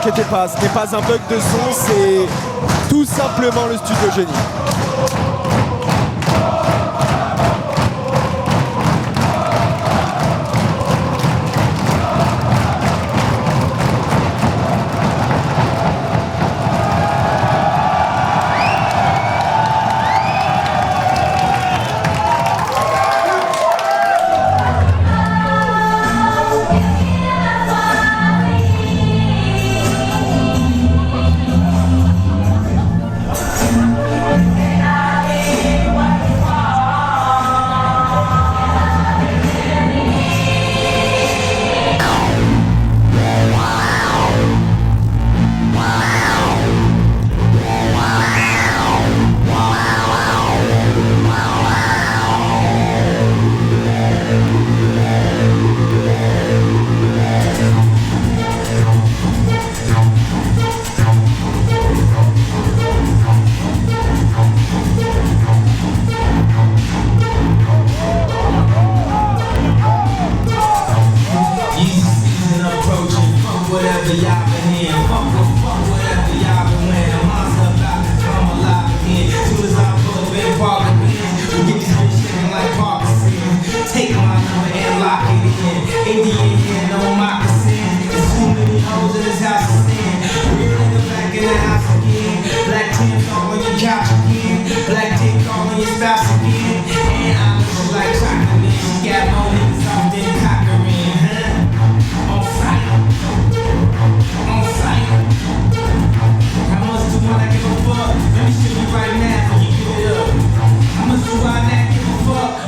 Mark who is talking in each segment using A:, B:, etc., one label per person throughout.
A: inquiétez pas, ce n'est pas un bug de son, c'est tout simplement le Studio Génie.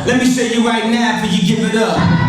B: Let me show you right now before you give it up.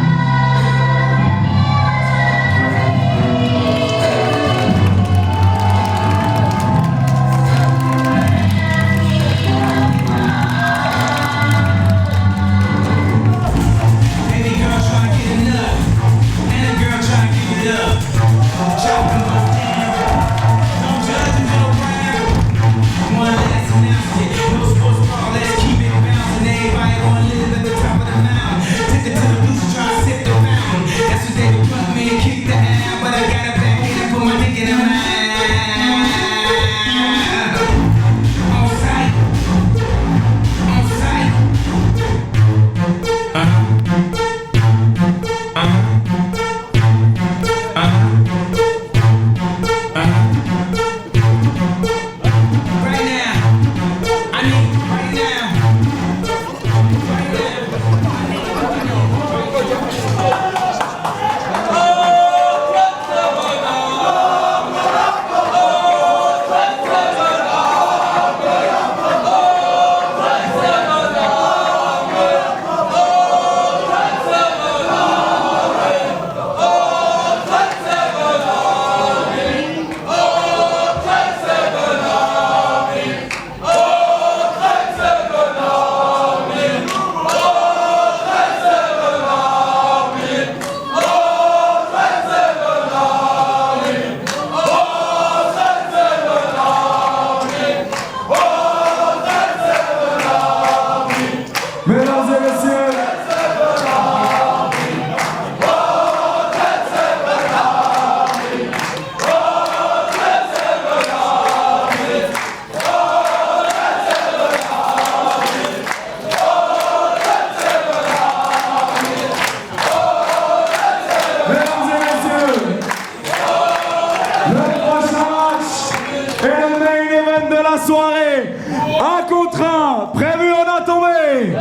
A: Soirée, un contre un, prévu en atombé,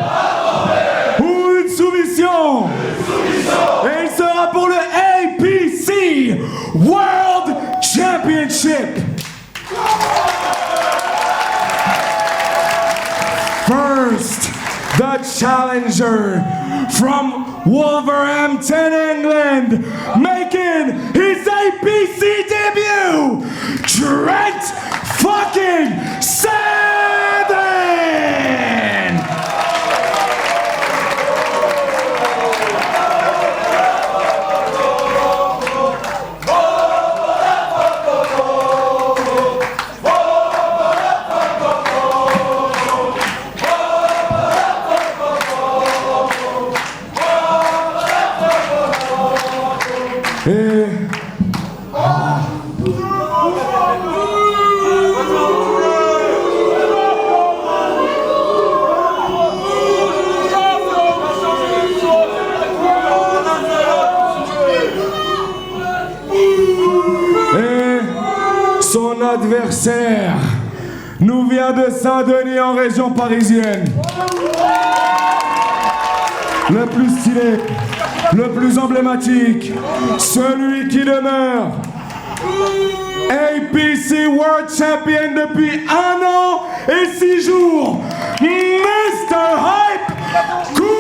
A: ou une soumission, et il sera pour le APC World Championship. First, the challenger from Wolverhampton, England, making his APC debut, Trent fucking Seven!
C: Son adversaire nous vient de Saint-Denis en région parisienne. Le plus stylé, le plus emblématique, celui qui demeure APC World Champion depuis 1 an et 6 jours, Mr. Hype Kuro!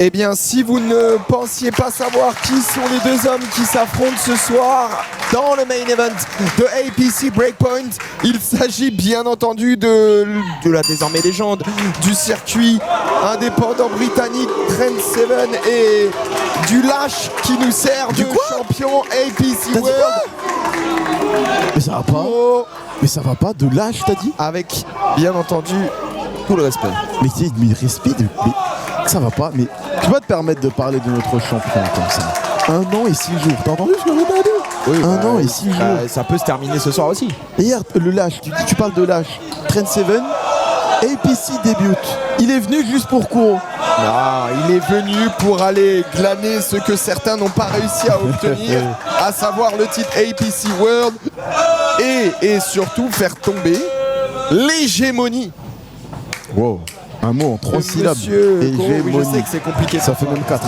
A: Eh bien, si vous ne pensiez pas savoir qui sont les deux hommes qui s'affrontent ce soir dans le main event de APC Breakpoint, il s'agit bien entendu de la désormais légende du circuit indépendant britannique Trent Seven et du lâche qui nous sert de champion APC World.
D: Mais ça va pas. Mais ça va pas, de lâche t'as dit?
A: Avec bien entendu tout le respect.
D: Mais respect, mais ça va pas, mais tu vas te permettre de parler de notre champion comme ça. 1 an et 6 jours, t'as entendu ce que je t'ai dit?
A: Oui,
D: 1 an et 6 jours.
A: Ça peut se terminer ce soir aussi.
D: Et hier, le lâche, tu parles de lâche. Trent Seven, APC débute. Il est venu juste pour Kuro.
A: Non, il est venu pour aller glaner ce que certains n'ont pas réussi à obtenir, à savoir le titre APC World et surtout faire tomber l'hégémonie.
D: Wow, un mot en 3 syllabes.
A: Oui, je sais que c'est compliqué.
D: Ça fait même 4.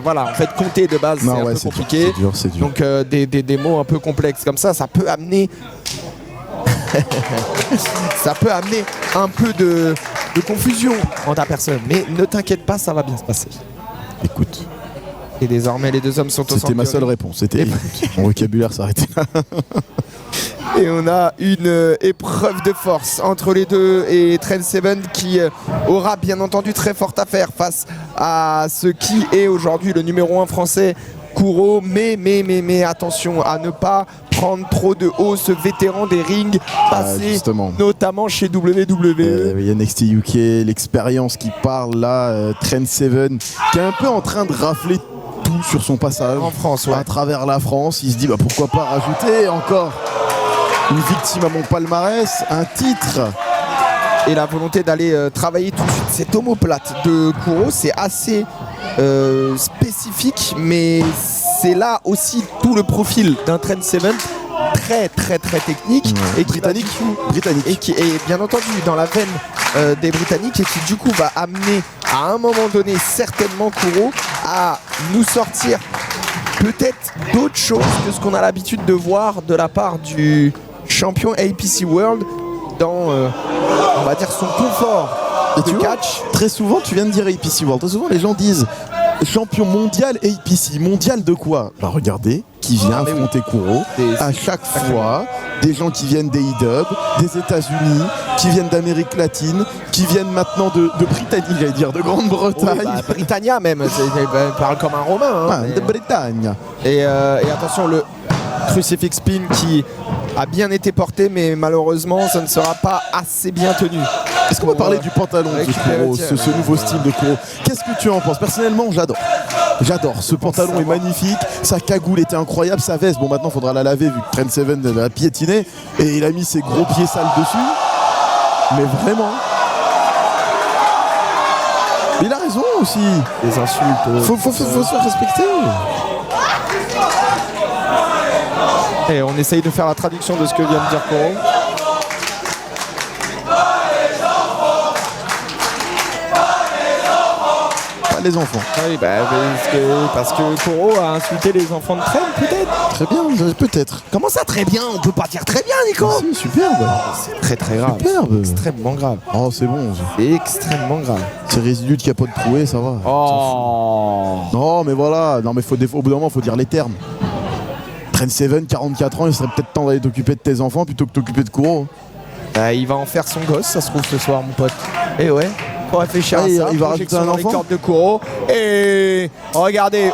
A: Voilà, en fait, compter de base, c'est un peu compliqué.
D: C'est dur.
A: Donc, des mots un peu complexes comme ça peut amener... ça peut amener un peu de confusion en ta personne. Mais ne t'inquiète pas, ça va bien se passer.
D: Écoute.
A: Et désormais, les deux hommes sont au centre.
D: C'était ma seule réponse. C'était mon vocabulaire s'arrêtait là.
A: Et on a une épreuve de force entre les deux et Trent Seven qui aura bien entendu très fort à faire face à ce qui est aujourd'hui le numéro 1 français, Kuro. Mais attention à ne pas prendre trop de haut ce vétéran des rings passés, notamment chez WWE.
D: Il y a NXT UK, l'expérience qui parle là, Trent Seven qui est un peu en train de rafler tout sur son passage
A: en France,
D: à travers la France. Il se dit pourquoi pas rajouter encore une victime à mon palmarès, un titre.
A: Et la volonté d'aller travailler tout de suite cette omoplate de Kuro, c'est assez spécifique, mais c'est là aussi tout le profil d'un Trent Seven très technique et
D: britannique
A: et qui est bien entendu dans la veine des Britanniques et qui du coup va amener à un moment donné certainement Kuro à nous sortir peut-être d'autres choses que ce qu'on a l'habitude de voir de la part du champion APC World dans on va dire son confort de catch.
D: Très souvent tu viens de dire APC World, très souvent les gens disent champion mondial APC, mondial de quoi? Regardez qui vient affronter Kuro à chaque fois, des gens qui viennent des E-Dub, des États-Unis, qui viennent d'Amérique latine, qui viennent maintenant de Britannie, j'allais dire, de Grande-Bretagne.
A: Britannia même, il parle comme un Romain.
D: De Bretagne.
A: Et attention, le crucifix spin qui a bien été porté, mais malheureusement, ça ne sera pas assez bien tenu.
D: Est-ce qu'on va parler du pantalon de Kuro, ce nouveau style de Kuro? Qu'est-ce que tu en penses? Personnellement, j'adore. J'adore, ce pantalon est magnifique, sa cagoule était incroyable, sa veste, bon maintenant faudra la laver vu que Trent Seven l'a piétiné et il a mis ses gros pieds sales dessus. Mais vraiment. Mais il a raison aussi.
A: Les insultes.
D: Faut se faire respecter.
A: Et on essaye de faire la traduction de ce que vient de dire Koro.
D: Pas les enfants.
A: Oui, bah, parce que Koro a insulté les enfants de Trent, peut-être.
D: Très bien, peut-être.
A: Comment ça très bien? On peut pas dire très bien, Nico.
D: Si, superbe.
A: C'est très très grave.
D: Superbe.
A: Extrêmement grave.
D: Oh, c'est bon.
A: C'est extrêmement grave.
D: C'est résidu de capote trouée, ça va.
A: Oh.
D: Non, mais voilà. Non, mais au bout d'un moment, faut dire les termes. Trent Seven, 44 ans, il serait peut-être temps d'aller t'occuper de tes enfants plutôt que t'occuper de Kuro.
A: Bah, il va en faire son gosse, ça se trouve ce soir, mon pote. Et ouais, faut réfléchir à ça.
D: Il va rajouter un
A: dans les
D: enfant
A: cordes de Kuro. Et regardez.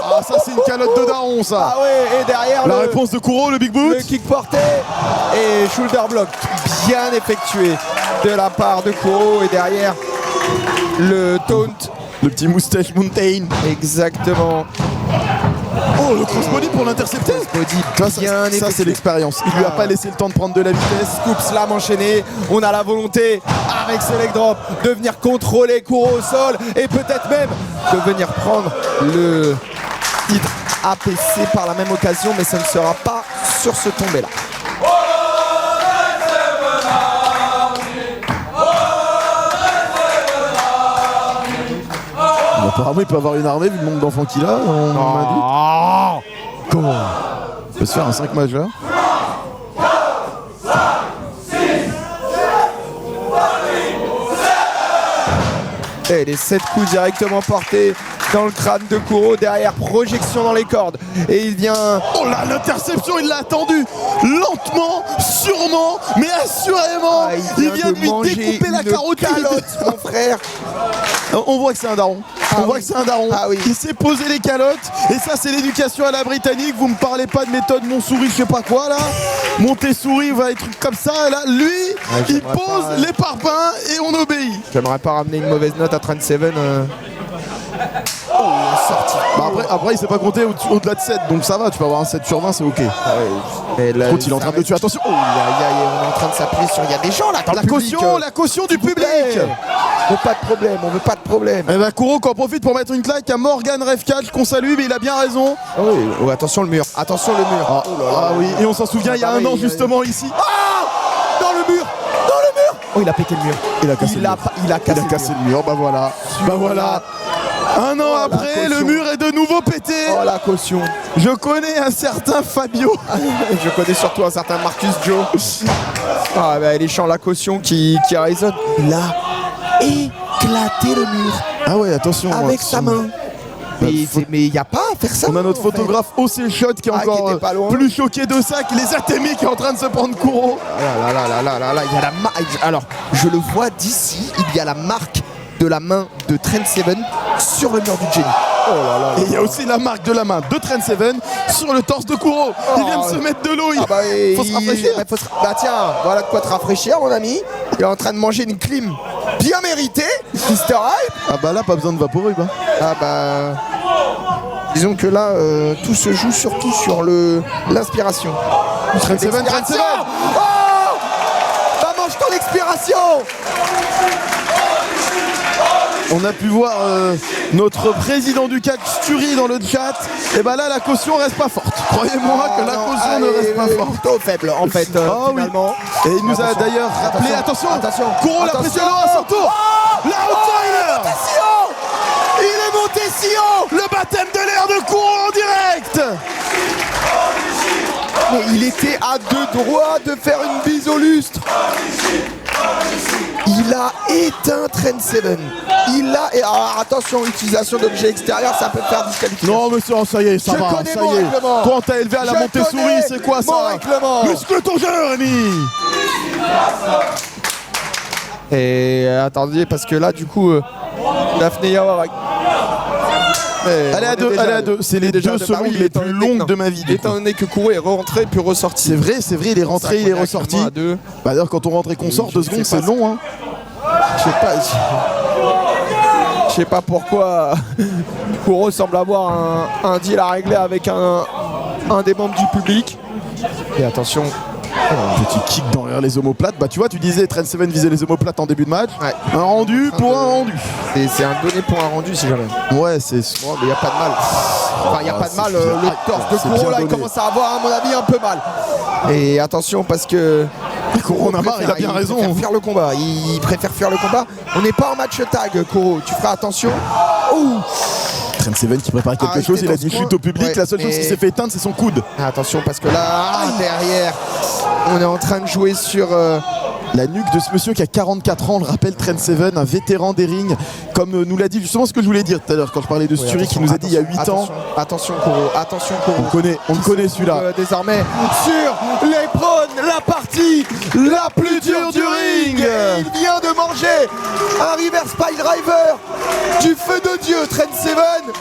D: Ah, ça, c'est une calotte de daron, ça.
A: Ah ouais, et derrière
D: La réponse de Kuro, le big boot.
A: le kick porté et shoulder block bien effectué de la part de Kuro. Et derrière le taunt.
D: Le petit moustache mountain.
A: Exactement.
D: Oh, le crossbody pour l'intercepter.
A: Body bien
D: Ça, c'est
A: effectué.
D: l'expérience. Il lui a pas laissé le temps de prendre de la vitesse.
A: Scoop slam enchaîné. On a la volonté avec ce leg drop de venir contrôler Kuro au sol et peut-être même de venir prendre le titre APC par la même occasion, mais ça ne sera pas sur ce tombé-là.
D: Apparemment, il peut avoir une armée vu le nombre d'enfants qu'il a. On m'a dit.
A: Oh.
D: Comment il peut se faire un 5 majeur.
A: Et les 7 coups directement portés dans le crâne de Kuro. Derrière, projection dans les cordes. Et il vient...
D: Oh là, l'interception, il l'a attendu lentement, sûrement, mais assurément. Il vient de lui découper la carotide.
A: Mon frère.
D: On voit que c'est un daron. On voit que c'est un daron.
A: Ah oui.
D: Il s'est posé les calottes. Et ça, c'est l'éducation à la britannique. Vous me parlez pas de méthode Montsouris, je sais pas quoi là. Montessouris, va des trucs comme ça. Là, lui, il
A: j'aimerais
D: pose
A: pas-
D: les parpaings et on obéit.
A: J'aimerais pas ramener une mauvaise note à Trent Seven. Oh, sorti.
D: Bah après, il s'est pas compté au-delà de 7. Donc ça va, tu peux avoir un 7 sur 20, c'est ok.
A: Et là,
D: L'autre, il est en train de le tuer. Attention.
A: Oh, on est en train de s'appuyer sur... Il y a des gens là dans
D: La
A: le public.
D: caution du public.
A: On veut pas de problème, on veut pas de problème.
D: Eh ben Kuro qui en profite pour mettre une claque à Morgan Revcatch qu'on salue, mais il a bien raison.
A: Ah oui, oh, attention le mur, attention le mur.
D: Ah, ah oui, et on s'en souvient il y a un an justement ici.
A: Dans le mur, dans le mur. Oh, il a pété le mur.
D: Il a cassé le mur.
A: Il a cassé
D: le mur, bah voilà. Bah voilà. Un an
A: la
D: après, le
A: caution.
D: mur est de nouveau pété.
A: Oh la caution.
D: Je connais un certain Fabio.
A: Je connais surtout un certain Marcus Joe. Ah bah les chants la caution qui résonnent. Il a éclaté le mur
D: Ah ouais, attention.
A: avec sa main. Mais il n'y a pas à faire ça.
D: On a notre
A: en fait.
D: photographe OC Shot qui est
A: Ah, qui
D: encore
A: était pas loin.
D: plus choqué de ça que les Artemis qui est en train de se prendre Kuro.
A: Là, il y a la marque. Alors, je le vois d'ici, il y a la marque de la main de Trent Seven sur le mur du Jenny. Oh là là.
D: Et il y a aussi la marque de la main de Trent Seven sur le torse de Kuro. Il vient de se mettre de l'eau.
A: Ah bah,
D: Faut se rafraîchir.
A: Bah tiens, voilà de quoi te rafraîchir mon ami. Il est en train de manger une clim bien méritée, Mr. Hype.
D: Ah bah là, pas besoin de Vaporub. Hein.
A: Ah bah... Disons que là, tout se joue surtout sur l'inspiration.
D: Trent Seven.
A: Oh bah mange ton expiration.
D: On a pu voir notre président du catch Sturi dans le chat. Et bah là, la caution reste pas forte. Croyez-moi que la caution ne reste pas forte.
A: Plutôt faible en fait,
D: Ah oui.
A: finalement.
D: Et il nous a d'ailleurs rappelé, attention, Kuro l'a pressionné à son tour. La outsider.
A: Il est monté si haut.
D: Le baptême de l'air de Kuro en direct.
A: Mais il était à deux doigts de faire une bise au lustre. Il a éteint Trent Seven. Il a... Et alors, attention, utilisation d'objets extérieurs, ça peut faire disqualification.
D: Non monsieur, ça y est, ça
A: Je
D: va,
A: connais
D: ça
A: mon
D: y est.
A: règlement.
D: Toi, t'as élevé à la
A: Je
D: montée souris,
A: connais
D: c'est quoi
A: mon
D: ça?
A: règlement.
D: Muscle ton jeu, Rémi.
A: Et attendez, parce que là, du coup, Daphné Yawara...
D: Allez à deux, c'est les 2 secondes les plus longues de ma vie. du coup.
A: Étant donné que Kuro est rentré puis ressorti.
D: C'est vrai, il est rentré, il est ressorti.
A: À deux.
D: Bah d'ailleurs, quand on rentre et qu'on sort, 2 secondes,
A: sais
D: c'est
A: pas
D: long, hein.
A: Je sais pas. Je sais pas pourquoi Kuro semble avoir un deal à régler avec un des membres du public. Et attention.
D: Petit kick derrière les omoplates. Bah tu vois, tu disais Trent Seven visait les omoplates en début de match.
A: Ouais.
D: Un rendu pour un rendu.
A: C'est un donné pour un rendu si jamais.
D: Ouais, c'est...
A: Bon, mais il n'y a pas de mal. Enfin, il n'y a pas de mal. Le torse de
D: c'est
A: Kuro
D: bien
A: là, il
D: donné.
A: commence à avoir, à mon avis, un peu mal. Et attention parce que
D: Kuro en a marre, il a bien raison.
A: préfère fuir le combat. Il préfère fuir le combat. On n'est pas en match tag, Kuro. Tu feras attention. Ouh.
D: Trent Seven qui prépare quelque
A: Arrêtez
D: chose, il a
A: dans
D: dit
A: ce
D: chute
A: coin.
D: au public,
A: Ouais,
D: la seule chose
A: et-
D: qui s'est fait éteindre c'est son coude.
A: Attention parce que là, derrière, on est en train de jouer sur...
D: La nuque de ce monsieur qui a 44 ans, on le rappelle, Trent Seven, un vétéran des rings, comme nous l'a dit justement ce que je voulais dire tout à l'heure quand je parlais de Sturi qui nous a dit il y a 8 ans.
A: Attention Kuro, attention Kuro.
D: On le connaît celui-là.
A: Désormais sur les prônes, la partie la plus dure du ring. Et il vient de manger un reverse pile driver du feu de Dieu, Trent Seven.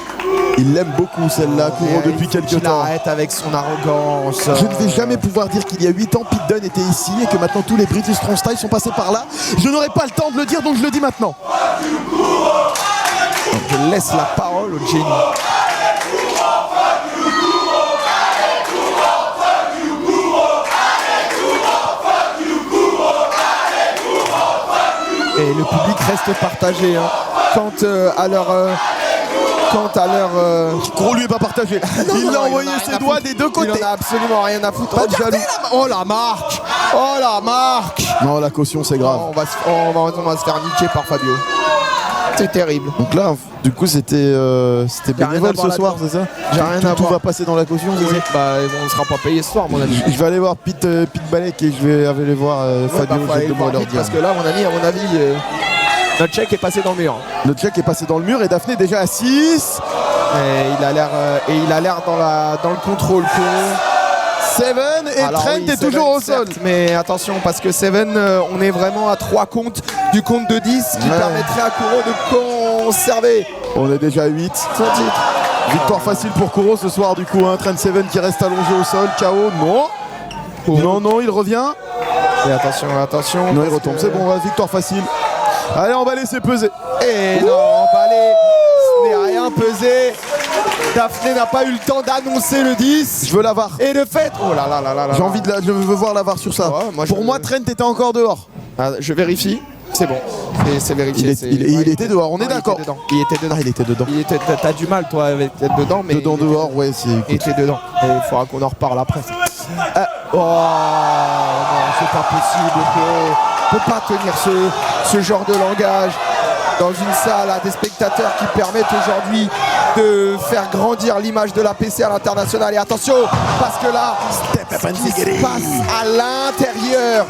D: Il l'aime beaucoup celle-là, Kuro, depuis quelques
A: Il
D: temps.
A: arrête avec son arrogance.
D: Je ne vais jamais pouvoir dire qu'il y a 8 ans, Pete Dunne était ici et que maintenant tous les British Strong Style sont passés par là. Je n'aurai pas le temps de le dire, donc je le dis maintenant.
A: Je laisse la parole au Jenny. Et le public reste partagé hein. Quant à leur...
D: Kuro lui est pas partagé. Il l'a envoyé ses doigts des deux côtés.
A: Il en a absolument rien à foutre.
D: Pas de
A: Regardez
D: jaloux.
A: Oh la marque. Oh la marque.
D: Non, la caution c'est grave.
A: On va se faire niquer par Fabio. C'est terrible.
D: Donc là, du coup, c'était
A: J'ai rien
D: bénévole
A: à voir
D: ce soir,
A: là-dedans.
D: c'est ça?
A: J'ai rien à
D: Tout
A: voir.
D: va passer dans la caution, c'est
A: Oui,
D: ça?
A: bah on ne sera pas payé ce soir, mon ami.
D: Je vais aller voir Pete Balek et je vais aller voir Fabio.
A: Faut aller
D: Je
A: le voir
D: vais leur
A: vite,
D: dire.
A: parce que là, mon ami, à mon avis, notre chèque est passé dans le mur.
D: Le check est passé dans le mur et Daphné déjà à 6.
A: Et il a l'air dans le contrôle.
D: Seven et
A: Alors
D: Trent
A: oui,
D: est
A: Seven,
D: toujours au sol.
A: certes, mais attention parce que Seven, on est vraiment à 3 comptes du compte de 10 qui
D: Ouais.
A: permettrait à Kuro de conserver
D: On est déjà à 8.
A: son titre.
D: Victoire facile pour Kuro ce soir du coup. Trent Seven qui reste allongé au sol. KO. Non. Non, il revient.
A: Et attention.
D: Non, il
A: parce
D: retombe.
A: que-
D: C'est bon, victoire facile. Allez, on va laisser peser.
A: Et non, emballé, ce n'est rien pesé. Daphné n'a pas eu le temps d'annoncer le 10.
D: Je veux la VAR.
A: Et le fait, oh là là là là là.
D: J'ai envie de je veux voir la VAR sur ça.
A: Ouais, moi,
D: Pour moi, Trent était encore dehors.
A: Ah, je vérifie. C'est bon. C'est vérifié.
D: Il était dehors, on est
A: Non,
D: d'accord.
A: Il était dedans.
D: Il était dedans.
A: T'as du mal toi avec être dedans, mais
D: Dedans, dehors, ouais, c'est.
A: il était dedans. Et il faudra qu'on en reparle après. Oh non, c'est pas possible. On peut pas tenir ce genre de langage dans une salle à des spectateurs qui permettent aujourd'hui de faire grandir l'image de la PC à l'international. Et attention, parce que là, ce qui se passe à l'intérieur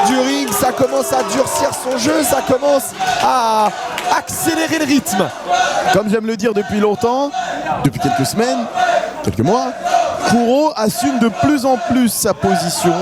A: du ring, ça commence à durcir son jeu, ça commence à accélérer le rythme.
D: Comme j'aime le dire depuis longtemps, depuis quelques semaines, quelques mois, Kuro assume de plus en plus sa position.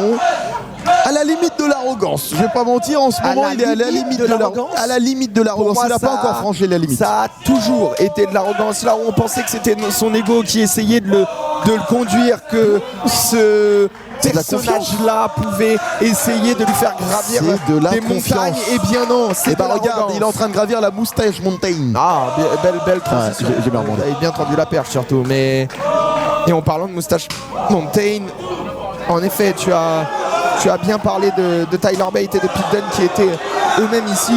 D: À la limite de l'arrogance. Je vais pas mentir, en ce
A: À
D: moment
A: la
D: il est à la
A: limite
D: limite
A: de
D: de
A: l'arrogance.
D: À la limite de l'arrogance.
A: Pour moi,
D: Il n'a pas encore franchi la limite.
A: Ça a toujours été de l'arrogance. Là où on pensait que c'était son ego qui essayait de le conduire, que ce
D: C'est de la
A: personnage-là pouvait essayer de lui faire gravir
D: C'est de la
A: des
D: confiance.
A: montagnes. Eh bien non,
D: Et
A: c'est
D: bah
A: de
D: regarde,
A: l'arrogance.
D: il est en train de gravir la moustache mountain.
A: Ah, belle transition.
D: j'ai bien rebondé.
A: Vous avez bien tendu la perche surtout. Mais et en parlant de moustache Mountain, en effet, tu as bien parlé de Tyler Bate et de Pete Dunne qui étaient eux-mêmes ici.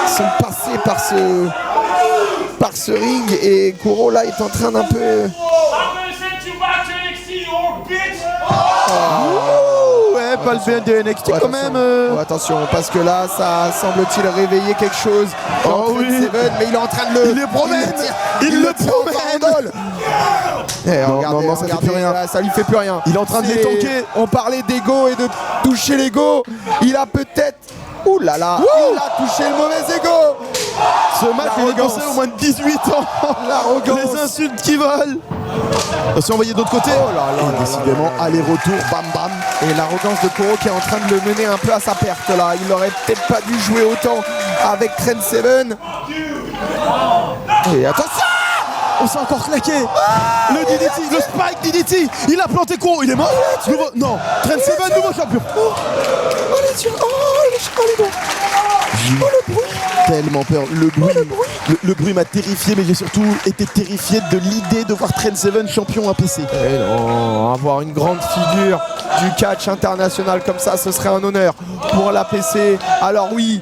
A: Ils sont passés par ce ring et Kuro là est en train d'un peu.
D: Ouh, ouais, pas le bien de NXT quand même.
A: Oh, attention, parce que là, ça semble-t-il réveiller quelque chose.
D: Oh
A: Dans
D: oui.
A: Seven, mais il est en train de le.
D: Il le promène.
A: Il le
D: promène.
A: promène. Eh,
D: Non,
A: regardez,
D: non, ça fait plus rien.
A: là, ça lui fait plus rien.
D: Il est en train de les tanker.
A: On parlait d'ego et de toucher l'ego. Il a peut-être. Ouh là là, il a touché le mauvais ego.
D: Ce match est
A: L'arrogance.
D: négocié au moins de 18 ans.
A: L'arrogance.
D: Les insultes qui volent. Attention, envoyé de l'autre côté.
A: Oh là là
D: Et
A: là
D: décidément, aller-retour, bam bam.
A: Et l'arrogance de Kuro qui est en train de le mener un peu à sa perte là. Il aurait peut-être pas dû jouer autant avec Trent Seven. Et attention.
D: On s'est encore claqué. Le DDT, le Spike DDT. Il a planté Kuro, il est mort. Non, Trent Seven, nouveau champion.
A: Oh les yeux. Oh les bons.
D: J'ai tellement peur. Le bruit m'a terrifié, mais j'ai surtout été terrifié de l'idée de voir Trent Seven champion APC.
A: Et non, avoir une grande figure du catch international comme ça, ce serait un honneur pour l'APC. Alors oui,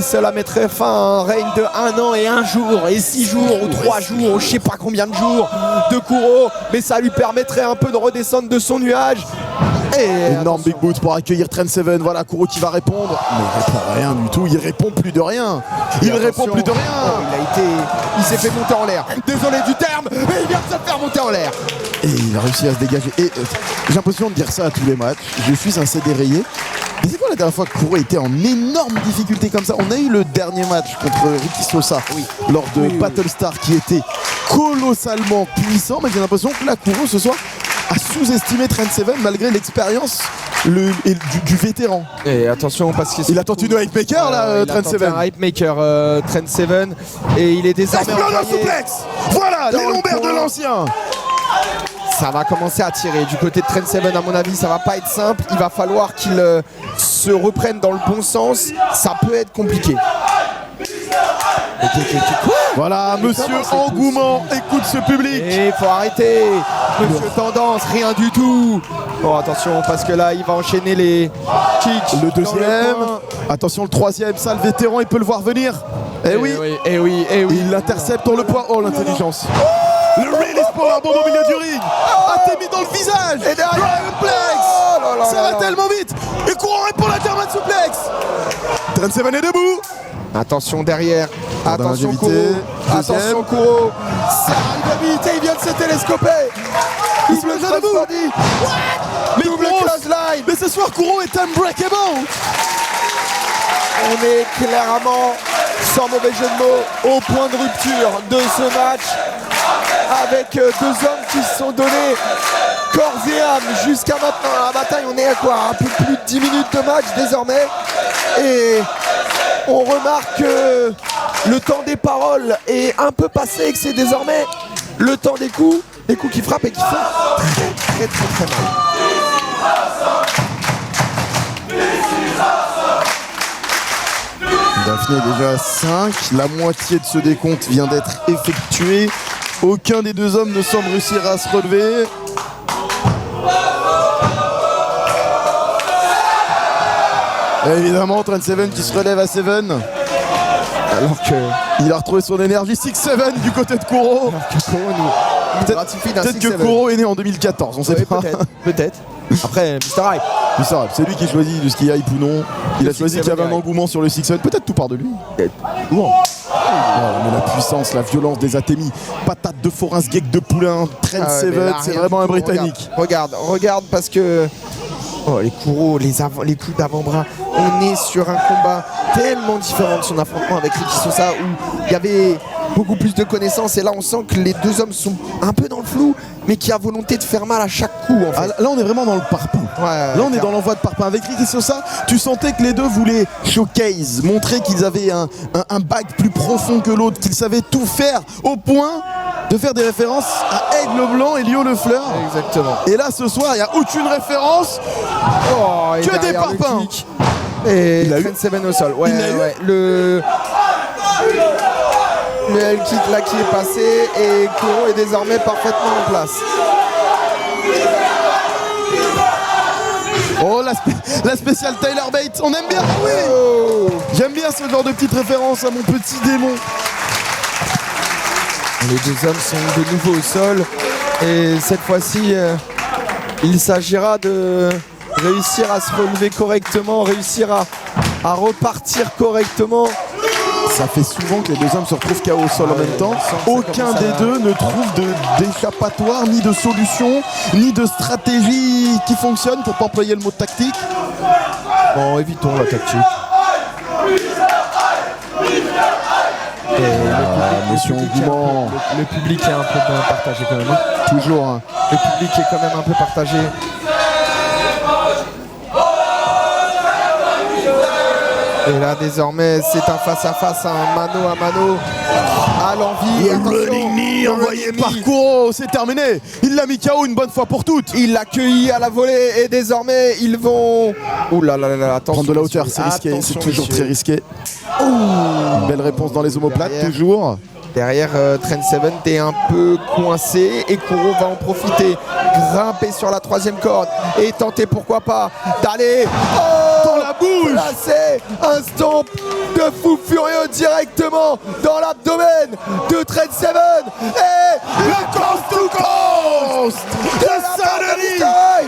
A: cela mettrait fin à un règne de 1 an et 1 jour, et 6 jours, ou 3 jours, ou je sais pas combien de jours de Kuro, mais ça lui permettrait un peu de redescendre de son nuage. Et
D: énorme big boot pour accueillir Trent Seven. Voilà Kuro qui va répondre. Mais il répond rien du tout. Il répond plus de rien. Il répond plus de rien.
A: Il s'est fait monter en l'air. Désolé du terme, mais il vient de se faire monter en l'air.
D: Et il a réussi à se dégager. Et j'ai l'impression de dire ça à tous les matchs. Je suis un CD rayé. Mais c'est quoi la dernière fois que Kuro était en énorme difficulté comme ça? On a eu le dernier match contre Ricky Sosa lors de Battlestar qui était colossalement puissant. Mais j'ai l'impression que là, Kuro ce soir a sous-estimé Trent Seven malgré l'expérience du vétéran.
A: Et attention parce qu'il
D: a tenté une hype maker là, Trent Seven.
A: Un hype maker, Trent Seven, et il est désormais
D: Explosion suplex. Voilà les lombaires de l'ancien.
A: Ça va commencer à tirer du côté de Trent Seven, à mon avis. Ça va pas être simple. Il va falloir qu'il se reprenne dans le bon sens. Ça peut être compliqué.
D: Voilà, monsieur Engouement, écoute ce public.
A: Et il faut arrêter. Monsieur Tendance, rien du tout. Bon, attention, parce que là, il va enchaîner les kicks.
D: Le deuxième. Attention, le troisième. Ça, le vétéran, il peut le voir venir. Eh oui. Il l'intercepte dans le poids. Oh, l'intelligence. Le release pour un bombe au milieu du ring. T'es mis dans le visage.
A: Et derrière,
D: Dragon Plex. Ça va tellement vite. Et Kuro répond la German suplex. Trent Seven est debout.
A: Attention derrière. Attention Kuro. Attention Kuro. Ça arrive vite et il vient de se télescoper.
D: Il se met déjà debout.
A: Mais double clothesline.
D: Mais ce soir, Kuro est unbreakable.
A: On est clairement, sans mauvais jeu de mots, au point de rupture de ce match, avec deux hommes qui se sont donnés corps et âme jusqu'à maintenant. Dans la bataille, on est à quoi? Un peu plus de 10 minutes de match désormais. Et on remarque que le temps des paroles est un peu passé et que c'est désormais le temps des coups qui frappent et qui font très mal.
D: Daphné est déjà à 5, la moitié de ce décompte vient d'être effectué. Aucun des deux hommes ne semble réussir à se relever. Et évidemment, Trent Seven qui se relève à 7. Alors qu'il a retrouvé son énergie. 6-7 du côté de Kuro. Peut-être que Kuro est né en 2014, on sait pas.
A: Peut-être. Après, Mr. Hype.
D: Mr. Hype, c'est lui qui choisit de ce qui est hype ou non. Il a choisi qu'il y avait un engouement sur le 6-7. Peut-être tout part de lui.
A: Bon.
D: Mais la puissance, la violence des Atemi, patate de Forens, geek de poulain, Trent Seven, c'est vraiment un Britannique.
A: Regarde parce que les Kuro, les coups d'avant-bras, on est sur un combat tellement différent de son affrontement avec Ricky Sosa où il y avait beaucoup plus de connaissances, et là on sent que les deux hommes sont un peu dans le flou, mais qui a volonté de faire mal à chaque coup en fait.
D: Là on est vraiment dans le parpaing. Là on est dans l'envoi de parpaing. Avec Ricky Sosa, tu sentais que les deux voulaient showcase, montrer qu'ils avaient un bac plus profond que l'autre, qu'ils savaient tout faire au point de faire des références à Aigle Blanc et Lio Le Fleur.
A: Exactement.
D: Et là ce soir il n'y a aucune référence, que des parpaings.
A: Et Trent Seven au sol. Le L kick là qui est passé, et Kuro est désormais parfaitement en place.
D: Oh la spéciale Tyler Bates, on aime bien. J'aime bien ce genre de petite référence à mon petit démon.
A: Les deux hommes sont de nouveau au sol, et cette fois-ci il s'agira de réussir à se relever correctement, réussir à repartir correctement.
D: Ça fait souvent que les deux hommes se retrouvent KO au sol en même temps. Aucun des deux ne trouve d'échappatoire, ni de solution, ni de stratégie qui fonctionne, pour pas employer le mot tactique.
A: Bon, évitons la tactique.
D: Monsieur Engouement.
A: Le public est un peu partagé quand même.
D: Toujours. Hein.
A: Le public est quand même un peu partagé. Et là désormais c'est un face-à-face, un mano à mano à l'envie.
D: Le running knee envoyé par Kuro, c'est terminé. Il l'a mis KO une bonne fois pour toutes.
A: Il l'a cueilli à la volée, et désormais ils vont... Ouh là là là, attention.
D: Prendre de la hauteur, c'est risqué, c'est toujours très risqué. Une belle réponse dans les omoplates,
A: Derrière.
D: toujours.
A: Derrière, Trent Seven est un peu coincé et Kuro va en profiter. Grimper sur la 3e corde et tenter, pourquoi pas, d'aller
D: Dans la bouche.
A: placer un stomp de fou furieux directement dans l'abdomen de Trent Seven. Et le coast to coast de
D: Saint-Denis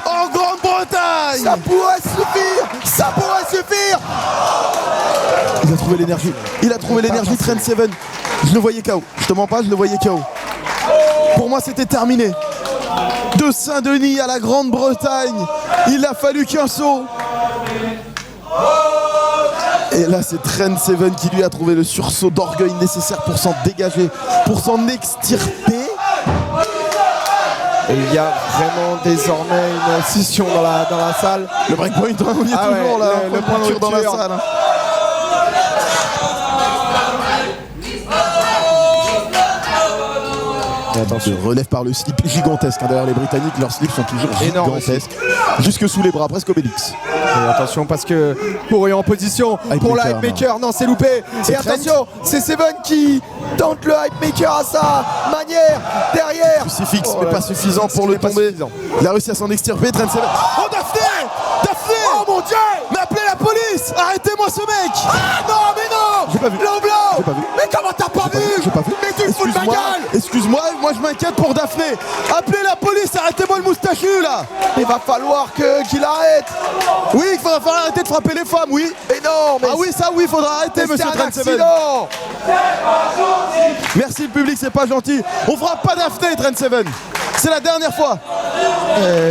D: en Grande-Bretagne.
A: Ça pourrait suffire. Ça pourrait suffire.
D: Il a trouvé l'énergie. Il a trouvé l'énergie, Trent Seven. Je le voyais KO. Je te mens pas, je le voyais KO. Pour moi, c'était terminé. De Saint-Denis à la Grande-Bretagne, il a fallu qu'un saut. Et là, c'est Trent Seven qui lui a trouvé le sursaut d'orgueil nécessaire pour s'en dégager, pour s'en extirper.
A: Et il y a vraiment désormais une scission dans la salle.
D: Le breakpoint, hein, on y est
A: Ah
D: toujours
A: ouais,
D: là,
A: le
D: point de rupture dans la
A: rupture.
D: salle. Hein. Se relève par le slip gigantesque. Hein. D'ailleurs, les Britanniques, leurs slips sont toujours
A: Énorme
D: gigantesques. Jusque sous les bras, presque Obélix.
A: Et attention parce que Kuro est en position pour le
D: Hypemaker,
A: hype maker. Non, c'est loupé.
D: C'est
A: Et
D: Trent.
A: attention, c'est Seven qui tente le hype maker à sa manière. Derrière.
D: Crucifix,
A: Oh
D: mais
A: là,
D: pas suffisant pour le
A: mais pas
D: tomber.
A: suffisant.
D: Il a réussi à s'en extirper, Trent Seven. Oh, Daphné! Daphné!
A: Oh mon Dieu!
D: Mais appelez la police! Arrêtez-moi ce mec!
A: Ah non, mais non!
D: J'ai pas vu.
A: Low blow!
D: J'ai pas vu.
A: Mais comment t'as pas vu?
D: J'ai pas vu.
A: Mais tu te fous de ma
D: Excuse-moi,
A: gueule!
D: excuse-moi, moi je m'inquiète pour Daphné. Appelez la police, arrêtez-moi le moustachu là.
A: Il va falloir qu'il arrête.
D: Oui, il faudra falloir arrêter de frapper les femmes, oui.
A: Mais non, mais
D: Ah oui, ça oui, il faudra arrêter,
A: mais
D: monsieur
A: c'est un
D: Trent Seven.
A: accident.
D: Merci le public, c'est pas gentil. On fera pas Daphné, Trent Seven. C'est la dernière fois.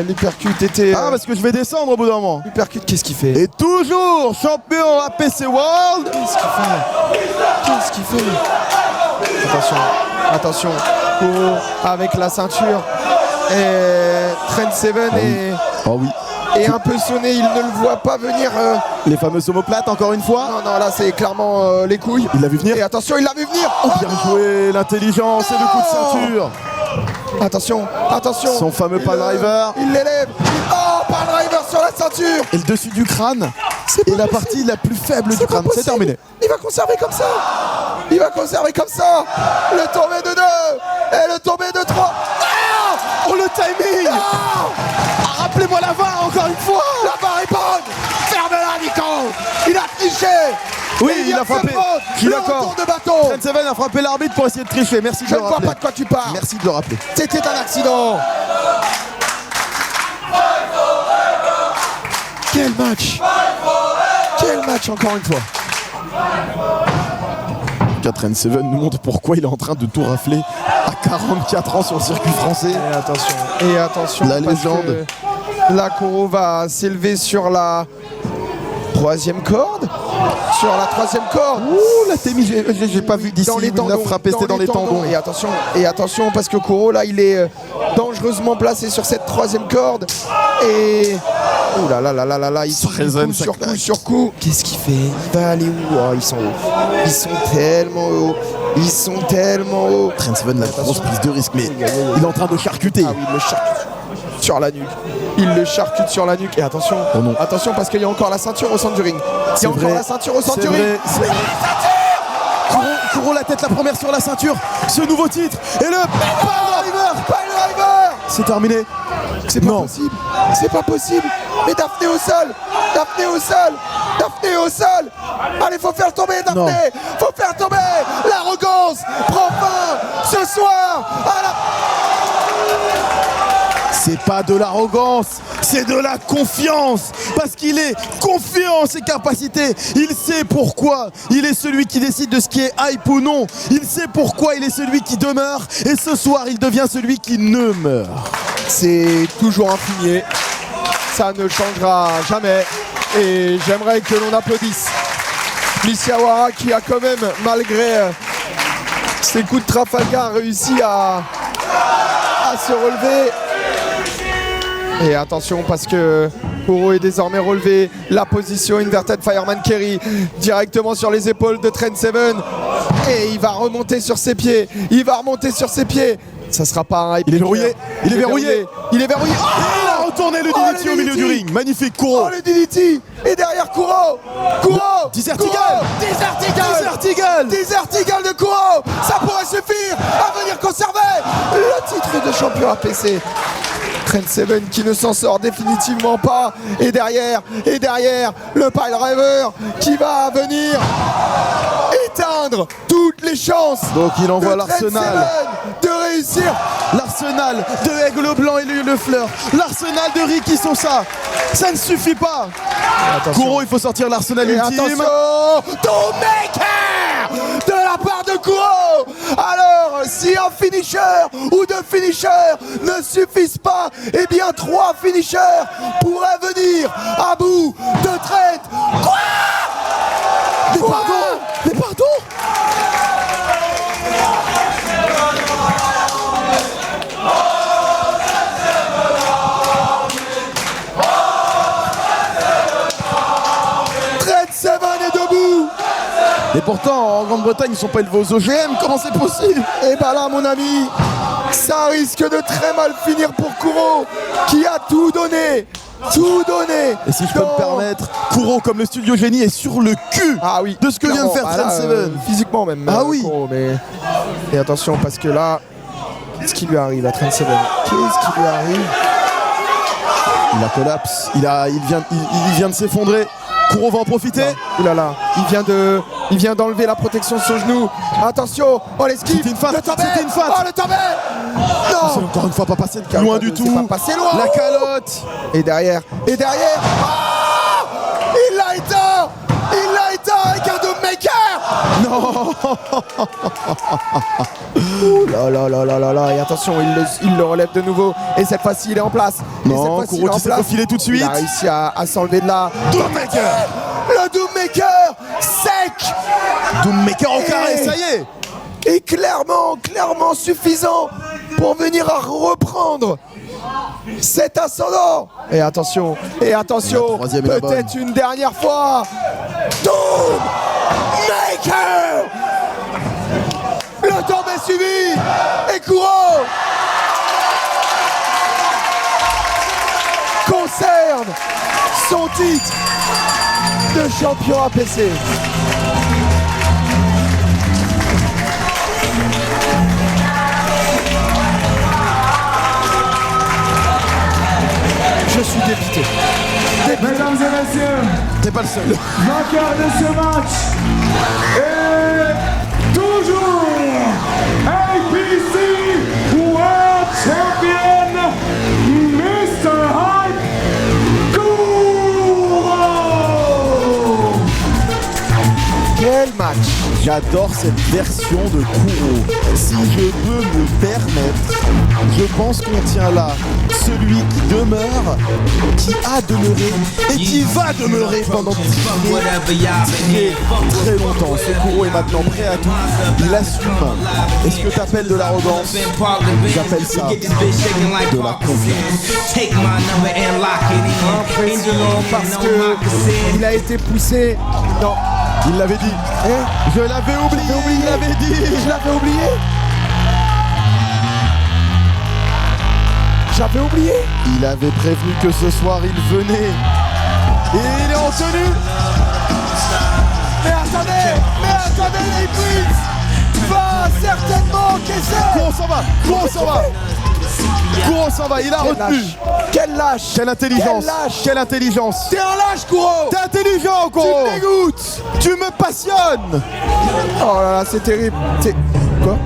A: L'hypercute était.
D: Ah, parce que je vais descendre au bout d'un moment.
A: L'hypercute, qu'est-ce qu'il fait?
D: Et toujours champion APC World.
A: Qu'est-ce qu'il fait? Qu'est-ce qu'il fait? Attention, attention. Kuro avec la ceinture. Et Trent Seven
D: Oh oui.
A: est un peu sonné. Il ne le voit pas venir.
D: Les fameuses omoplates, encore une fois.
A: Non, non, là c'est clairement les couilles.
D: Il l'a vu venir.
A: Et attention, il l'a vu venir.
D: Oh, bien joué, l'intelligence et le coup de ceinture.
A: Attention, attention.
D: Son fameux
A: Il
D: pile driver.
A: Il l'élève. Oh, pile driver sur la ceinture.
D: Et le dessus du crâne. Et la partie la plus faible du crâne. C'est terminé.
A: Il va conserver comme ça. Il va conserver comme ça. Le tombé de 2 et le tombé de 3. Ah,
D: Oh, le timing.
A: ah,
D: Rappelez-moi la VAR encore une fois.
A: la barre est bonne. Ferme-la, Nico. Il a triché.
D: Oui,
A: Et
D: il a
A: vient de
D: frappé.
A: se prendre
D: Je suis
A: le
D: d'accord.
A: retour de bâton.
D: Trent Seven a frappé l'arbitre pour essayer de tricher. Merci de
A: Je
D: le
A: ne vois
D: rappeler.
A: pas de quoi tu parles.
D: Merci de le rappeler.
A: C'était un accident. Quel match. Quel match encore une fois.
D: Trent Seven nous montre pourquoi il est en train de tout rafler à 44 ans sur le circuit français.
A: Et attention,
D: La
A: parce
D: légende.
A: que la Kuro va s'élever sur la 3e corde. Sur la 3e corde.
D: Ouh, la Témi, j'ai pas vu d'ici.
A: Dans les
D: Il
A: tendons.
D: l'a frappé, c'était dans les tendons.
A: Et attention parce que Kuro là il est dangereusement placé sur cette 3e corde. Et oh là là là là là là, il
D: Ça
A: tire
D: résonne,
A: coup
D: ça
A: sur coup
D: claque.
A: sur coup. Qu'est-ce qu'il fait? Il va aller où? Oh, ils sont hauts. Ils sont tellement hauts. Ils sont tellement hauts.
D: Trent Seven, la grosse prise de risque, mais il est en train de charcuter.
A: Ah oui, il le charcute sur la nuque. Il le charcute sur la nuque. Et attention,
D: Oh non.
A: attention parce qu'il y a encore la ceinture au centre du ring. Il y
D: C'est
A: a encore
D: vrai.
A: la ceinture au centre
D: C'est
A: du ring.
D: vrai, c'est vrai. Kuro la tête la première sur la ceinture. Ce nouveau titre. Et le pile driver.
A: Pile driver.
D: C'est terminé.
A: C'est pas
D: Non.
A: possible. C'est pas possible. Mais Daphné au sol. Daphné au sol. Daphné au sol. Allez, faut faire tomber Daphné.
D: Non.
A: Faut faire tomber. L'arrogance prend fin ce soir à la...
D: C'est pas de l'arrogance, c'est de la confiance. Parce qu'il est confiant en ses capacités. Il sait pourquoi il est celui qui décide de ce qui est hype ou non. Il sait pourquoi il est celui qui demeure. Et ce soir, il devient celui qui ne meurt.
A: C'est toujours un fumier. Ça ne changera jamais. Et j'aimerais que l'on applaudisse Misiawara qui a quand même, malgré ses coups de Trafalgar, réussi à se relever. Et attention parce que Kuro est désormais relevé. La position Inverted Fireman Carry directement sur les épaules de Trent Seven. Et il va remonter sur ses pieds. Il va remonter sur ses pieds. Ça sera pas un hype.
D: Il est verrouillé. Il est verrouillé.
A: Il est verrouillé.
D: Et il a retourné le DDT au milieu du ring. Magnifique, Kuro.
A: Oh, le DDT. Et derrière Kuro. Kuro.
D: Desert Eagle.
A: Desert Eagle de Kuro. Ça pourrait suffire à venir conserver le titre de champion APC. Trent Seven qui ne s'en sort définitivement pas. Et derrière, le Pile Driver qui va venir éteindre toutes les chances.
D: Donc il envoie
A: de Trent
D: l'arsenal.
A: Seven de réussir.
D: L'arsenal de Aigle Blanc et le Fleur. L'arsenal de Ricky Sosa. Ça ne suffit pas. Kuro, il faut sortir l'arsenal
A: Et
D: ultime.
A: attention, Doommaker de la part de Kuro. Alors, si un finisher ou deux finishers ne suffisent pas, eh bien 3 finishers pourraient venir à bout de Trent. Quoi?
D: Mais pardon.
A: Trent Seven est debout.
D: Et pourtant, en Grande-Bretagne, ils sont pas élevés aux OGM. Comment c'est possible?
A: Et bah là, mon ami, ça risque de très mal finir pour Kuro, qui a tout donné. Tout donné.
D: Et si je peux me permettre, Kuro, comme le studio génie, est sur le cul de ce que vient de faire Trent Seven.
A: Physiquement même.
D: Ah oui.
A: Kuro, mais... Et attention, parce que là, qu'est-ce qui lui arrive à Trent Seven? Qu'est-ce qui lui arrive?
D: Il la collapse. Il vient de s'effondrer. Kuro va en profiter.
A: Ouh là là, il vient d'enlever la protection de son genou. Attention, oh l'esquive.
D: C'était une feinte.
A: Le tombé.
D: C'était une feinte.
A: Oh le tombé.
D: C'est
A: Non.
D: encore une fois pas passé
A: Calme,
D: loin du tout.
A: c'est pas passé loin.
D: La calotte.
A: Et derrière. Ah, il l'a éteint. Avec un Doommaker.
D: Non.
A: Ouh là là. Et attention, il le relève de nouveau. Et cette fois-ci, il est en place.
D: Non, Kuro qui s'est faufilé tout de suite.
A: Il a réussi à s'enlever de là.
D: Doommaker.
A: Le Doommaker sec.
D: Doommaker au carré, ça y est.
A: Et clairement suffisant pour venir à reprendre cet ascendant. Et attention,
D: La troisième est la bonne.
A: peut-être une dernière fois. Doommaker. Le temps est suivi. Et Kuro conserve son titre de champion APC. Je suis dépité.
C: Mesdames et messieurs,
D: T'es pas le seul.
C: vainqueur de ce match est toujours APC World Champion Mr. Hype Kuro.
A: Quel match!
D: J'adore cette version de Kuro. Si je peux me permettre, je pense qu'on tient là celui qui demeure, qui a demeuré et qui va demeurer pendant très longtemps. Ce Kuro est maintenant prêt à tout. Il assume. Est-ce que t'appelles de l'arrogance? J'appelle ça de la confiance.
A: Impressionnant parce que il a été poussé dans...
D: Il l'avait dit. Je l'avais oublié. Il l'avait dit.
A: Je l'avais oublié. J'avais oublié.
D: Il avait prévenu que ce soir il venait. Et il est en tenue.
A: Mais attendez, les Prince va certainement encaisser.
D: Kuro s'en va, il a retenu.
A: Quel lâche.
D: Quelle intelligence.
A: Quelle intelligence. T'es un lâche, Kuro.
D: T'es intelligent, Kuro.
A: Tu me dégoûtes.
D: Tu me passionnes.
A: Oh là là, c'est terrible. Quoi?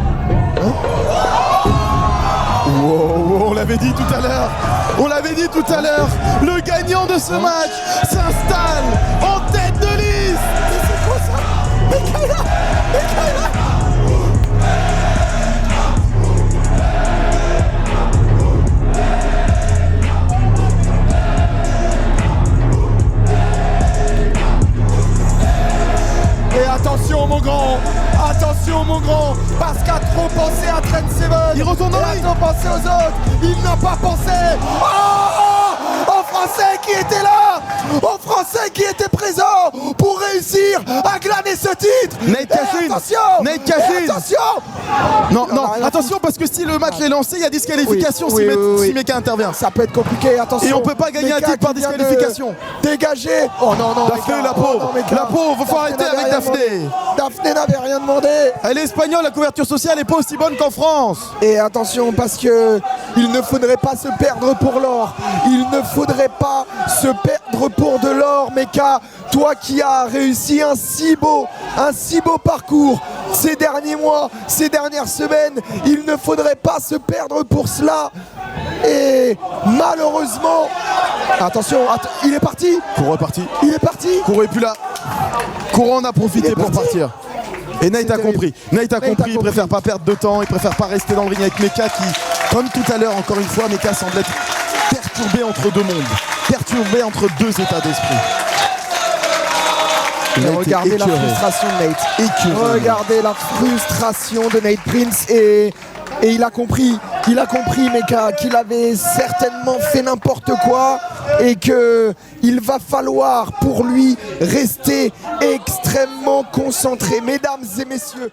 D: Wow, on l'avait dit tout à l'heure. Le gagnant de ce match s'installe en tête de liste.
A: Mais c'est quoi ça? Mais Kayla. Et attention mon grand, parce qu'à trop penser à Trent Seven,
D: Il retourne dans le ring.
A: à trop penser aux autres, il n'a pas pensé. Oh, en France Français qui étaient là, aux Français qui étaient présents pour réussir à glaner ce titre.
D: Nate Cashin. Nate Cashin.
A: Attention.
D: Non, attention parce que si le match est lancé, il y a disqualification si Meka intervient.
A: Ça peut être compliqué, attention.
D: Et on peut pas gagner un titre par disqualification.
A: Dégagé. Oh non,
D: Daphné, la pauvre. La pauvre, faut arrêter avec Daphné.
A: Daphné n'avait rien demandé.
D: Elle est espagnole, la couverture sociale est pas aussi bonne qu'en France.
A: Et attention parce que il ne faudrait pas se perdre pour l'or. Il ne faudrait pas se perdre pour de l'or, Meka. Toi qui as réussi un si beau parcours ces derniers mois, ces dernières semaines, il ne faudrait pas se perdre pour cela. Et malheureusement, attention, il est parti.
D: Courant est parti.
A: Il est parti.
D: Courant est plus là. Courant en a profité pour partir. Et Nate a compris. Nate a compris, il préfère pas perdre de temps, il préfère pas rester dans le ring avec Meka qui, comme tout à l'heure, encore une fois, Meka semble être perturbé entre deux mondes, perturbé entre deux états d'esprit.
A: Regardez la frustration de Nate. Regardez la frustration de Nate Prince et il a compris Meka qu'il avait certainement fait n'importe quoi et que il va falloir pour lui rester extrêmement concentré. Mesdames et messieurs,